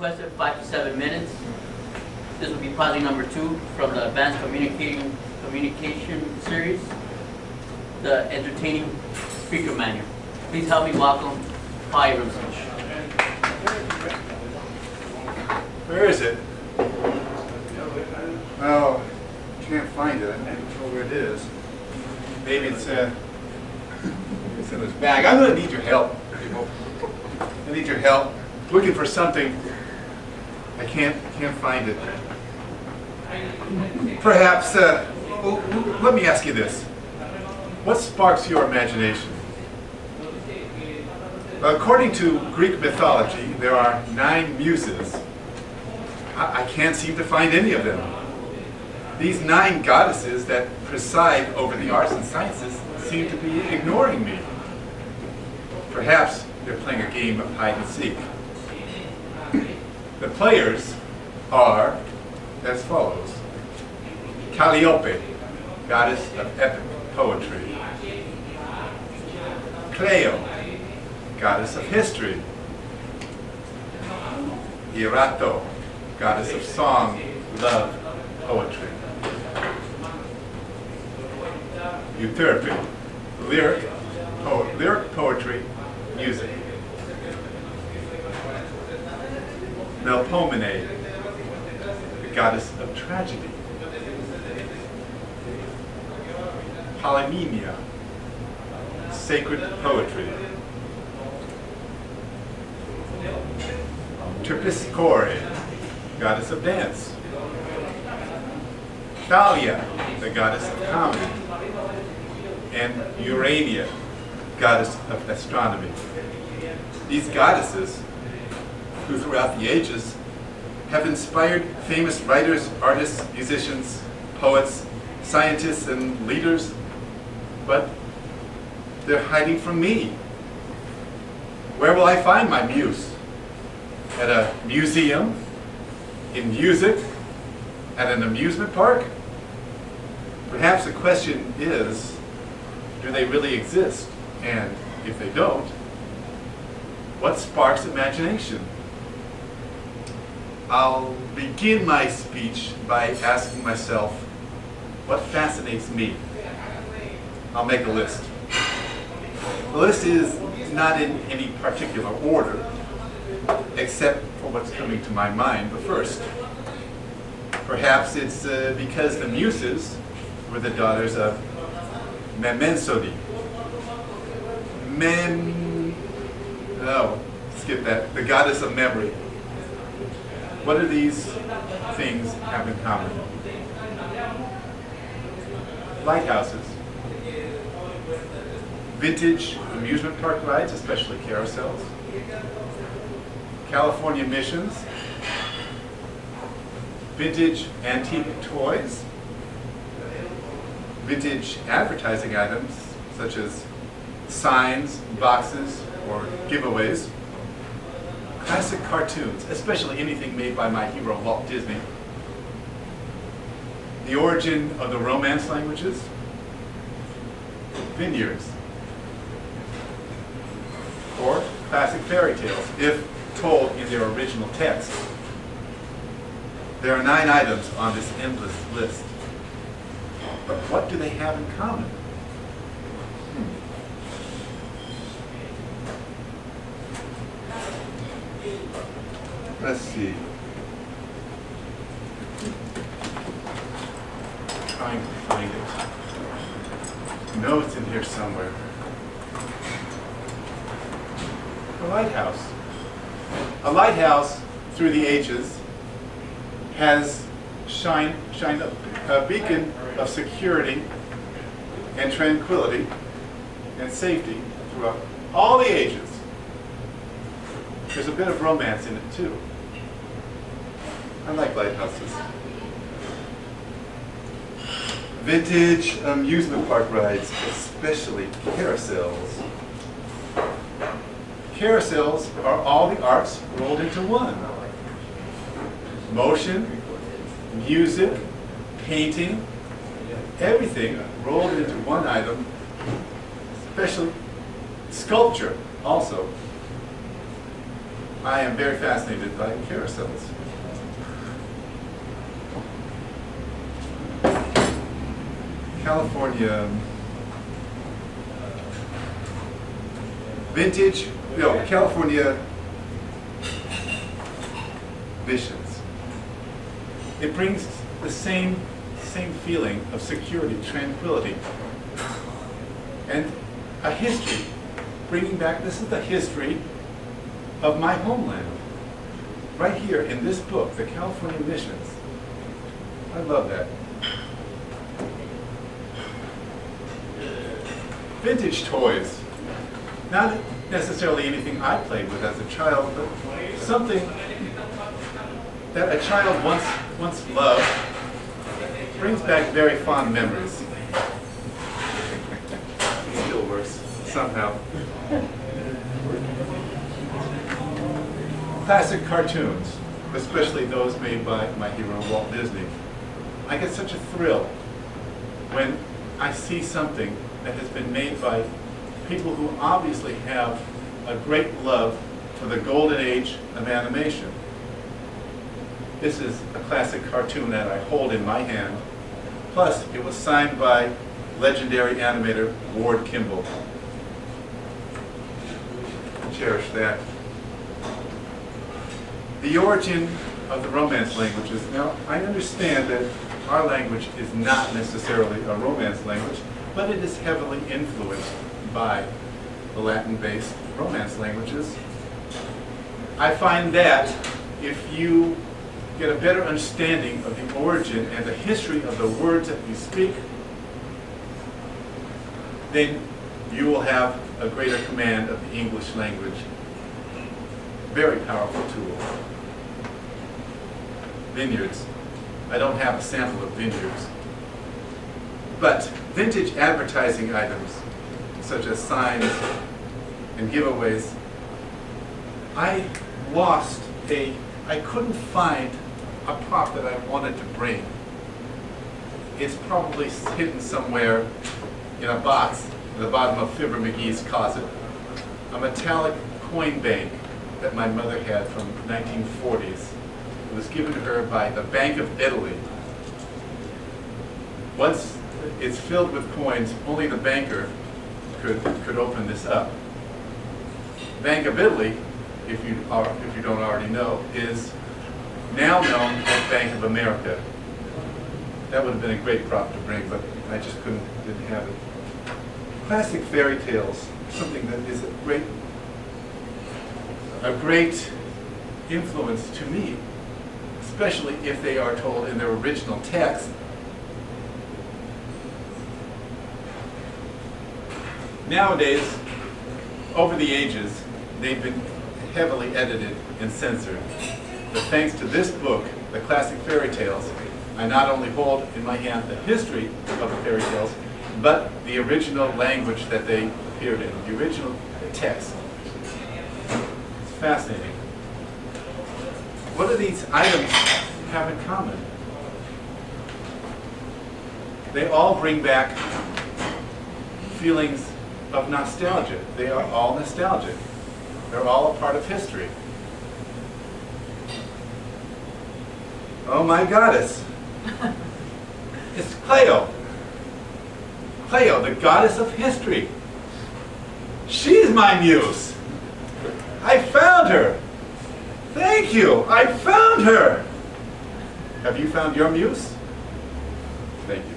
requested 5 to 7 minutes. This will be project number 2 from the Advanced Communication series, the Entertaining Sepaker manual. Please help me welcome Abramson. Where is it? Oh, can't find it. I'm not sure where it is. Maybe it's in this bag. I'm going to need your help, people. I need your help. Looking for something. I can't find it. Perhaps, let me ask you this. What sparks your imagination? According to Greek mythology, there are 9 muses. I can't seem to find any of them. These 9 goddesses that preside over the arts and sciences seem to be ignoring me. Perhaps they're playing a game of hide and seek. The players are as follows. Calliope, goddess of epic poetry. Cleo, goddess of history. Erato, goddess of song, love, poetry. Euterpe, lyric poetry, music. Melpomene, the goddess of tragedy. Polymnia, sacred poetry. Terpsichore, goddess of dance. Thalia, the goddess of comedy. And Urania, goddess of astronomy. These goddesses, who throughout the ages have inspired famous writers, artists, musicians, poets, scientists, and leaders, but they're hiding from me. Where will I find my muse? At a museum? In music? At an amusement park? Perhaps the question is, do they really exist? And if they don't, what sparks imagination? I'll begin my speech by asking myself, what fascinates me? I'll make a list. The list is not in any particular order, except for what's coming to my mind. But first, perhaps it's because the Muses were the daughters of Memensody. Skip that. The goddess of memory. What do these things have in common? Lighthouses. Vintage amusement park rides, especially carousels. California missions. Vintage antique toys. Vintage advertising items, such as signs, boxes, or giveaways. Classic cartoons, especially anything made by my hero Walt Disney. The origin of the Romance languages. Vineyards. Or classic fairy tales, if told in their original text. There are 9 items on this endless list. But what do they have in common? Let's see. I'm trying to find it. No, it's in here somewhere. A lighthouse. A lighthouse, through the ages, has shined a beacon of security and tranquility and safety throughout all the ages. There's a bit of romance in it too. I like lighthouses. Vintage amusement park rides, especially carousels. Carousels are all the arts rolled into one. Motion, music, painting, everything rolled into one item, especially sculpture also. I am very fascinated by carousels. California vintage, California visions. It brings the same feeling of security, tranquility, and a history. Bringing back, this is the history of my homeland. Right here in this book, The California Missions. I love that. Vintage toys. Not necessarily anything I played with as a child, but something that a child once loved. Brings back very fond memories. It still works, somehow. Classic cartoons, especially those made by my hero Walt Disney. I get such a thrill when I see something that has been made by people who obviously have a great love for the golden age of animation. This is a classic cartoon that I hold in my hand. Plus, it was signed by legendary animator Ward Kimball. Cherish that. The origin of the Romance languages. Now, I understand that our language is not necessarily a Romance language, but it is heavily influenced by the Latin-based Romance languages. I find that if you get a better understanding of the origin and the history of the words that we speak, then you will have a greater command of the English language. Very powerful tool. Vineyards. I don't have a sample of vineyards. But vintage advertising items, such as signs and giveaways, I couldn't find a prop that I wanted to bring. It's probably hidden somewhere in a box at the bottom of Fibber McGee's closet. A metallic coin bank that my mother had from the 1940s. It was given to her by the Bank of Italy. Once it's filled with coins, only the banker could open this up. Bank of Italy, if you don't already know, is now known as Bank of America. That would have been a great prop to bring, but I just didn't have it. Classic fairy tales, something that is a great influence to me, especially if they are told in their original text. Nowadays, over the ages, they've been heavily edited and censored. But thanks to this book, The Classic Fairy Tales, I not only hold in my hand the history of the fairy tales, but the original language that they appeared in, the original text. It's fascinating. What do these items have in common? They all bring back feelings of nostalgia. They are all nostalgic. They're all a part of history. Oh, my goddess. It's Cleo. Cleo, the goddess of history. She's my muse. I found her. Thank you. I found her. Have you found your muse? Thank you.